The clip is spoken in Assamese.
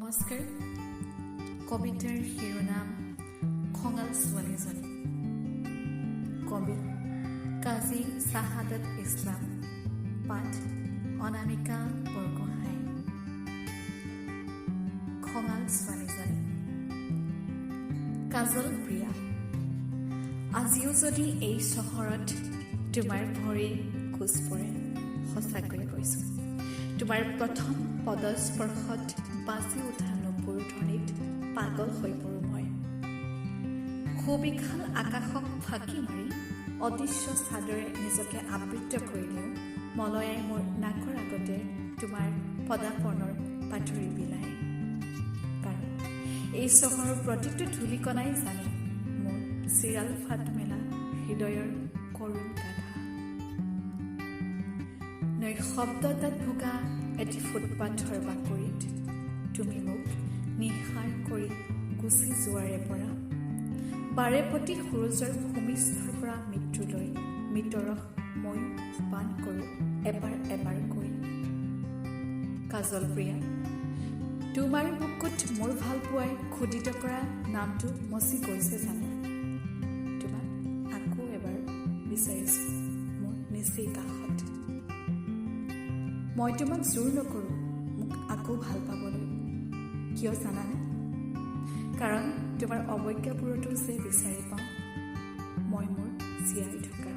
নমস্কাৰ। কবিতাৰ শিৰোনাম খঙাল ছোৱালীজনী। কবি কাজি চাহাদত ইছলাম। পাঠ অনামিকা বৰগোহাঁই। খঙাল ছোৱালীজনী। কাজল প্ৰিয়া, আজিও যদি এই চহৰত তোমাৰ ভৰি খোজ পৰে, সঁচাকৈয়ে কৈছোঁ, তোমাৰ প্ৰথম পদস্পৰ্শত বাজি উঠা নুপুৰ ধ্বনিত পাগল হৈ পৰোঁ মই। সুবিশাল আকাশক ফাঁকি মাৰি অদৃশ্য চাদৰে নিজকে আবৃত কৰিলেও মলয়াই মোৰ নাকৰ আগতে তোমাৰ পদাৰ্পণৰ পাথৰি বিলায়। কাৰণ এই চহৰৰ প্ৰতিটো ধূলিকণাই জানে মোৰ চিৰাল ফাট মেলা হৃদয়ৰ কৰুণ গাধা। নৈশব্দ তাত ভোগা এটি ফুটপাথৰ বাকৰিত তুমি মোক নিশাৰ কৰি গুচি যোৱাৰে পৰা বাৰে প্ৰতি সূৰুজৰ ভূমিষ্ঠৰ পৰা মৃত্যুলৈ মৃতৰস মই পান কৰোঁ এবাৰ এবাৰকৈ। কাজল প্ৰিয়া, তোমাৰ বুকুত মোৰ ভাল পোৱাই খোদিত কৰা নামটো মচি গৈছে জানো। তোমাক আকৌ এবাৰ বিচাৰিছোঁ মোৰ নিচেই কাষত। মই তোমাক জোৰ নকৰোঁ মোক আকৌ ভাল পাবলৈ, কিয় জানানে? কাৰণ তোমাৰ অৱজ্ঞাবোৰতো যে বিচাৰি পাওঁ মই মোৰ জীয়াই থকাৰ